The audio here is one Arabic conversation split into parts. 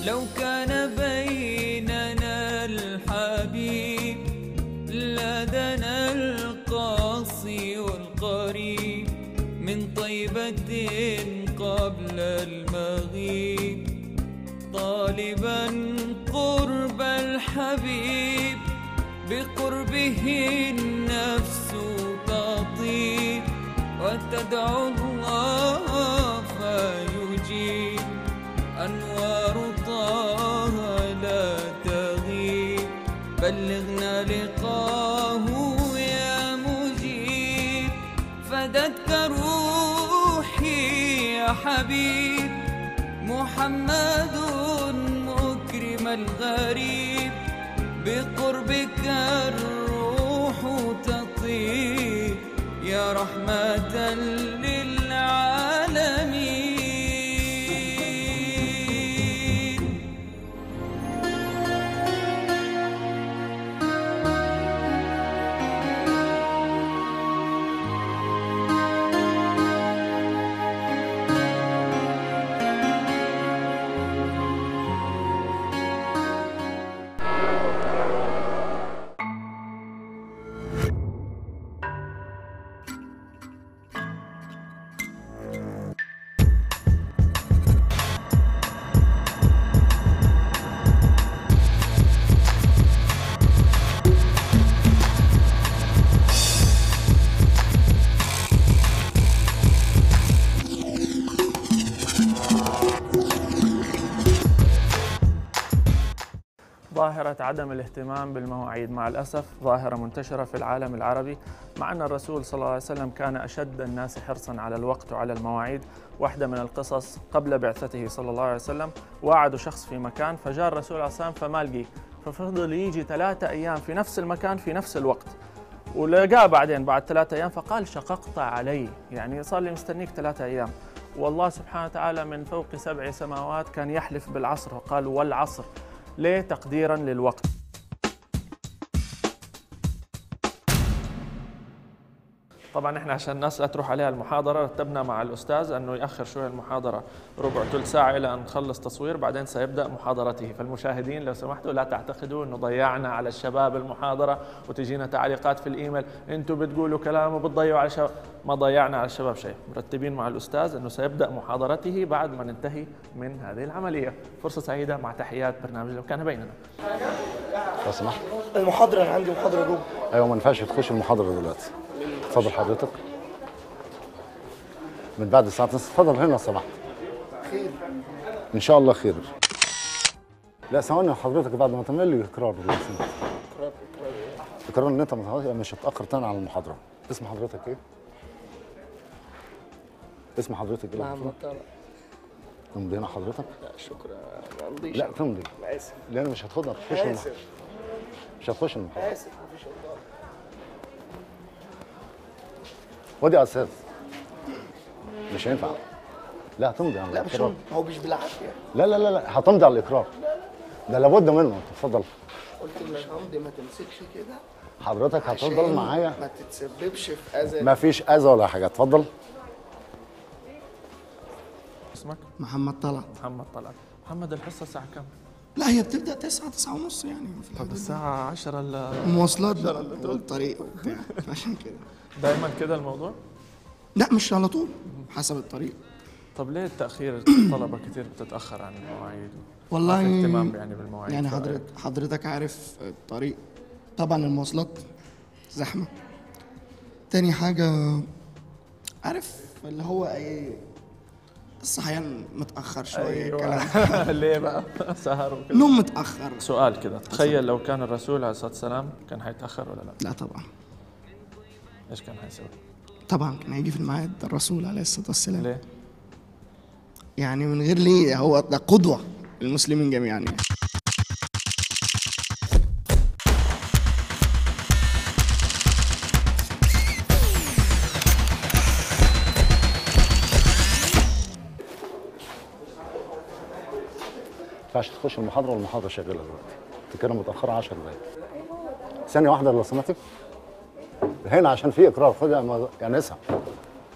لو كان بيننا الحبيب لدنا القاصي والقريب من طيبة قبل المغيب طالبا قرب الحبيب بقربه النفس تطيب وتدعو الله فيجيب أنوار طه لا تغيب بلغنا لقاه يا مجيب فدك روحي يا حبيب محمد مكرم الغريب بقربك الروح تطيب يا رحمة للعالمين. ظاهرة عدم الاهتمام بالمواعيد مع الأسف ظاهرة منتشرة في العالم العربي، مع أن الرسول صلى الله عليه وسلم كان أشد الناس حرصاً على الوقت وعلى المواعيد. واحدة من القصص قبل بعثته صلى الله عليه وسلم وعدوا شخص في مكان فجاء الرسول عليه الصلاة والسلام فما لقيه، ففضل يجي 3 أيام في نفس المكان في نفس الوقت، ولقاه بعدين بعد 3 أيام فقال شققت علي، يعني صار لي مستنيك 3 أيام. والله سبحانه وتعالى من فوق 7 سماوات كان يحلف بالعصر وقال والعصر، ليه؟ تقديراً للوقت. طبعاً احنا عشان الناس لا تروح عليها المحاضرة رتبنا مع الأستاذ أنه يأخر شوية المحاضرة ربع ثلث ساعة إلى أن نخلص تصوير، بعدين سيبدأ محاضرته. فالمشاهدين لو سمحتوا لا تعتقدوا أنه ضيعنا على الشباب المحاضرة وتجينا تعليقات في الإيميل أنتوا بتقولوا كلام وبتضيعوا على الشباب. ما ضيعنا على الشباب شيء، مرتبين مع الأستاذ أنه سيبدأ محاضرته بعد ما ننتهي من هذه العملية. فرصة سعيدة مع تحيات برنامج لو كان بيننا. لو سمحت المحاضرة أنا عندي محاضرة جوه. ايوه ما ينفعش تخش المحاضرة دلوقتي. اتفضل حضرتك من بعد الساعة 9. اتفضل هنا لو سمحت. خير ان شاء الله خير. لا ثواني حضرتك بعد ما تعمل لي اقرار لو سمحت. اقرار ان انت مش هتأخر تاني على المحاضرة. اسم حضرتك ايه؟ اسم حضرتك ايه؟ محمد طارق. تمضي هنا حضرتك؟ لا شكرا ما امضيش. لا تمضي. أنا آسف. لا انا مش هتاخدها تخش آسف. مش هتخش المحاضرة. آسف مفيش أوضاع. ودي يا استاذ مش هينفع. لا هتمضي على لا مش الاقرار. هو مش بالعافية. لا هتمضي على الاقرار. ده لابد منه. اتفضل. قلت مش همضي ما تمسكش كده. حضرتك هتفضل معايا. ما تتسببش في أذى. ما فيش اذى ولا حاجه. اتفضل. اسمك؟ محمد طلعت. محمد طلعت. محمد الحصة الساعة كم؟ لا هي بتبدأ 9 9:30 يعني في طب الحدود دي. الساعة 10 المواصلات بقى والطريق وبتاع عشان كده. دائما كده الموضوع؟ لا مش على طول حسب الطريق. طب ليه التأخير؟ الطلبة كثير بتتأخر عن المواعيد. والله ما في اهتمام يعني بالمواعيد. يعني حضرتك عارف الطريق طبعا المواصلات زحمة. تاني حاجة عارف اللي هو ايه الصحيان متأخر شوية. أيوة. كلام ليه بقى؟ سهر وكده. نوم متأخر. سؤال كده، تخيل لو كان الرسول عليه الصلاة والسلام كان حيتأخر ولا لا؟ لا طبعا. ايش كان حيسوي؟ طبعا كان هيجي في الميعاد الرسول عليه الصلاة والسلام. ليه؟ يعني من غير ليه هو ده قدوة للمسلمين جميعا يعني. ما ينفعش تخش المحاضره والمحاضره شغاله دلوقتي. انت كده متاخره 10 دقايق. ثانيه واحده لو سمحتك. هنا عشان في اقرار. خد يا نسا.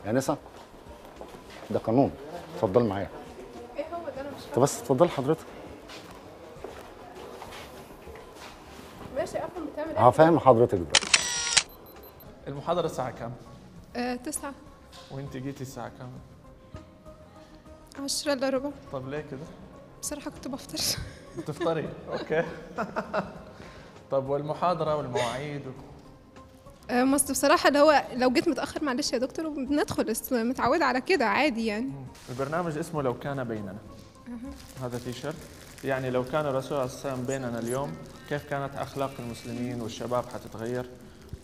يا نسا ده قانون. اتفضل معايا. ايه هو ده؟ انا مش انت بس اتفضل حضرتك. هفهم حضرتك دلوقتي. المحاضرة الساعة كام؟ 9. وانت جيتي الساعة كام؟ 10 إلا ربع. طب ليه كده؟ بصراحة كنت بفطر. بتفطري؟ اوكي. طب والمحاضرة والمواعيد مصر بصراحة اللي هو لو جيت متأخر معلش يا دكتور وبندخل، بس متعودة على كده عادي يعني. البرنامج اسمه لو كان بيننا. هذا تيشرت يعني لو كان الرسول صلى الله عليه وسلم بيننا اليوم كيف كانت أخلاق المسلمين والشباب حتتغير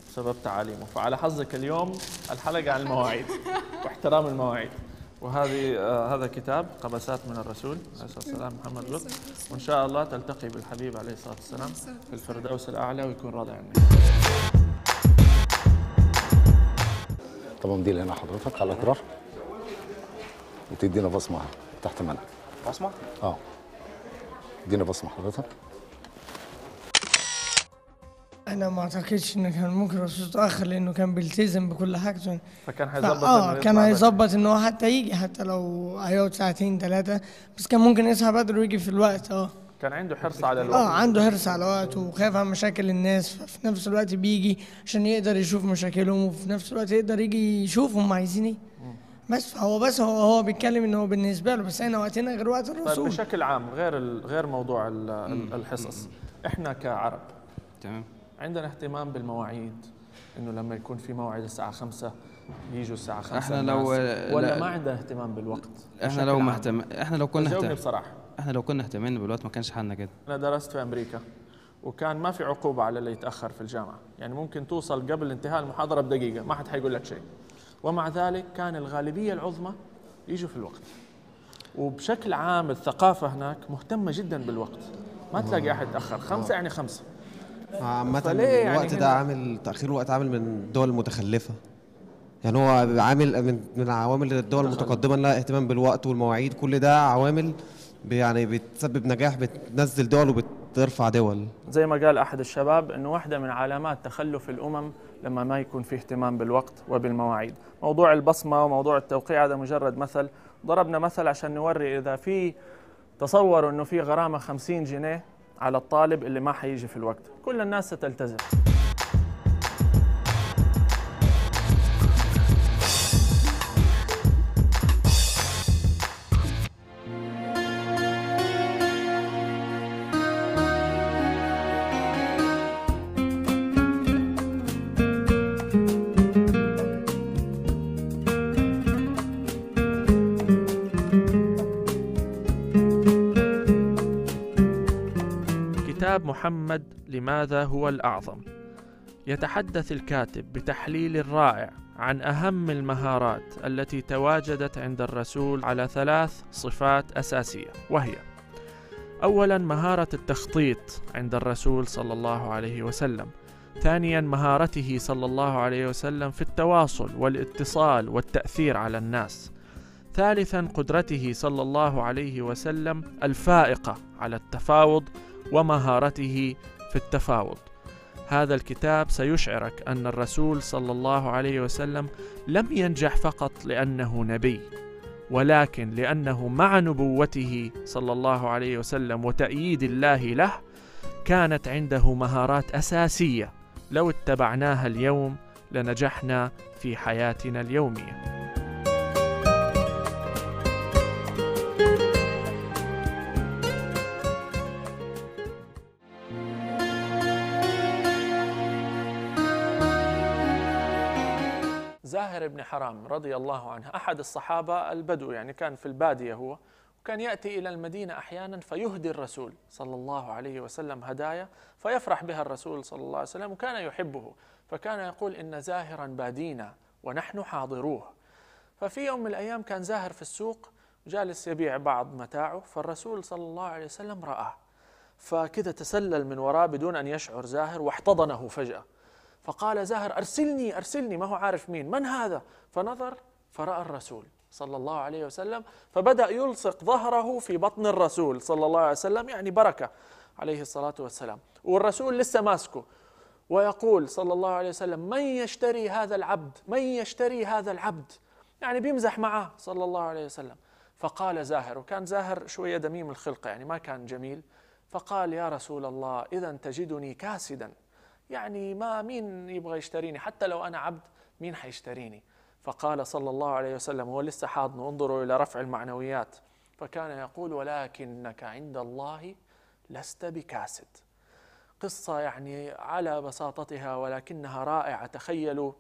بسبب تعاليمه. فعلى حظك اليوم الحلقة عن المواعيد واحترام المواعيد. وهذه هذا كتاب قبسات من الرسول عليه الصلاة والسلام محمد لطف، وإن شاء الله تلتقي بالحبيب عليه الصلاة والسلام في الفردوس الأعلى ويكون راضي عنك. طبعا دي لنا حضرتك على الاقرار وتدينا بصمه تحت منك. بصمه؟ ادينا بصمه حضرتك. انا ما اعتقدش ان كان ممكن الرسول يتاخر لانه كان بيلتزم بكل حاجته. فكان هيظبط كان هيظبط ان هو حتى يجي، حتى لو هيقعد ساعتين 3، بس كان ممكن يصحى بدري ويجي في الوقت. كان عنده حرص على الوقت. عنده حرص على الوقت وخايف على مشاكل الناس، ففي نفس الوقت بيجي عشان يقدر يشوف مشاكلهم، وفي نفس الوقت يقدر يجي يشوف هم عايزين ايه. بس هو بيتكلم ان هو بالنسبه له، بس احنا وقتنا غير وقت الرسول. طيب بشكل عام غير موضوع الحصص، احنا كعرب تمام عندنا اهتمام بالمواعيد، انه لما يكون في موعد الساعه 5 يجوا الساعه 5. احنا لو ولا ما عندنا اهتمام بالوقت؟ احنا لو كنا جاوبني بصراحه. احنا لو كنا اهتمينا بالوقت ما كانش حالنا كده. انا درست في امريكا وكان ما في عقوبه على اللي يتاخر في الجامعه، يعني ممكن توصل قبل انتهاء المحاضره بدقيقه ما حد حيقول لك شيء، ومع ذلك كان الغالبيه العظمى يجوا في الوقت. وبشكل عام الثقافه هناك مهتمه جدا بالوقت، ما تلاقي احد تاخر 5 يعني 5. عامة الوقت ده عامل تأخير الوقت عامل من الدول المتخلفة، يعني هو عامل من عوامل الدول المتقدمة لها اهتمام بالوقت والمواعيد، كل ده عوامل يعني بتسبب نجاح، بتنزل دول وبترفع دول. زي ما قال أحد الشباب إنه واحدة من علامات تخلف الأمم لما ما يكون في اهتمام بالوقت وبالمواعيد. موضوع البصمة وموضوع التوقيع هذا مجرد مثل، ضربنا مثل عشان نوري إذا في تصوروا إنه في غرامة 50 جنيه على الطالب اللي ما حيجي في الوقت، كل الناس ستلتزم. كتاب محمد لماذا هو الأعظم. يتحدث الكاتب بتحليل رائع عن أهم المهارات التي تواجدت عند الرسول على 3 صفات أساسية، وهي: أولاً مهارة التخطيط عند الرسول صلى الله عليه وسلم. ثانياً مهارته صلى الله عليه وسلم في التواصل والاتصال والتأثير على الناس. ثالثاً قدرته صلى الله عليه وسلم الفائقة على التفاوض ومهارته في التفاوض. هذا الكتاب سيشعرك أن الرسول صلى الله عليه وسلم لم ينجح فقط لأنه نبي، ولكن لأنه مع نبوته صلى الله عليه وسلم وتأييد الله له كانت عنده مهارات أساسية لو اتبعناها اليوم لنجحنا في حياتنا اليومية. زاهر بن حرام رضي الله عنه أحد الصحابة البدو، يعني كان في البادية هو، وكان يأتي إلى المدينة أحيانا فيهدي الرسول صلى الله عليه وسلم هدايا فيفرح بها الرسول صلى الله عليه وسلم، وكان يحبه، فكان يقول إن زاهرا بادينا ونحن حاضروه. ففي يوم من الأيام كان زاهر في السوق جالس يبيع بعض متاعه، فالرسول صلى الله عليه وسلم رآه، فكذا تسلل من وراه بدون أن يشعر زاهر واحتضنه فجأة، فقال زاهر أرسلني أرسلني، ما هو عارف من هذا، فنظر فرأى الرسول صلى الله عليه وسلم، فبدأ يلصق ظهره في بطن الرسول صلى الله عليه وسلم، يعني بركة عليه الصلاة والسلام، والرسول لسه ماسكه ويقول صلى الله عليه وسلم: من يشتري هذا العبد؟ من يشتري هذا العبد؟ يعني بيمزح معه صلى الله عليه وسلم. فقال زاهر، وكان زاهر شوية دميم الخلقة يعني ما كان جميل، فقال: يا رسول الله إذا تجدني كاسدا، يعني ما مين يبغى يشتريني؟ حتى لو أنا عبد مين حيشتريني؟ فقال صلى الله عليه وسلم، هو لسه حاضنه، انظروا إلى رفع المعنويات، فكان يقول: ولكنك عند الله لست بكاسد. قصة يعني على بساطتها ولكنها رائعة. تخيلوا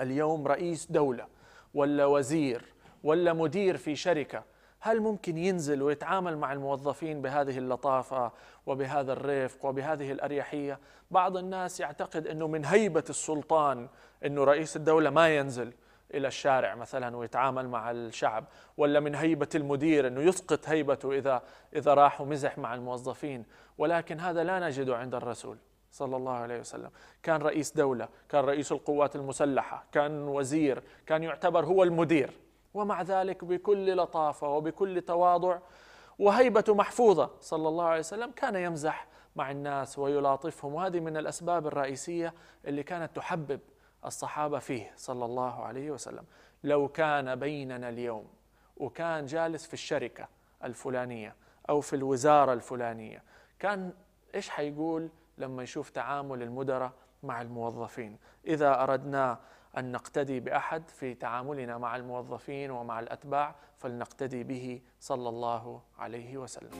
اليوم رئيس دولة ولا وزير ولا مدير في شركة، هل ممكن ينزل ويتعامل مع الموظفين بهذه اللطافة وبهذا الرفق وبهذه الأريحية؟ بعض الناس يعتقد أنه من هيبة السلطان أنه رئيس الدولة ما ينزل إلى الشارع مثلا ويتعامل مع الشعب، ولا من هيبة المدير أنه يسقط هيبته إذا راح ومزح مع الموظفين. ولكن هذا لا نجده عند الرسول صلى الله عليه وسلم. كان رئيس دولة، كان رئيس القوات المسلحة، كان وزير، كان يعتبر هو المدير، ومع ذلك بكل لطافة وبكل تواضع وهيبة محفوظة صلى الله عليه وسلم كان يمزح مع الناس ويلاطفهم. وهذه من الأسباب الرئيسية اللي كانت تحبب الصحابة فيه صلى الله عليه وسلم. لو كان بيننا اليوم وكان جالس في الشركة الفلانية أو في الوزارة الفلانية، كان إيش حيقول لما يشوف تعامل المدراء مع الموظفين؟ إذا أردنا أن نقتدي بأحد في تعاملنا مع الموظفين ومع الأتباع فلنقتدي به صلى الله عليه وسلم.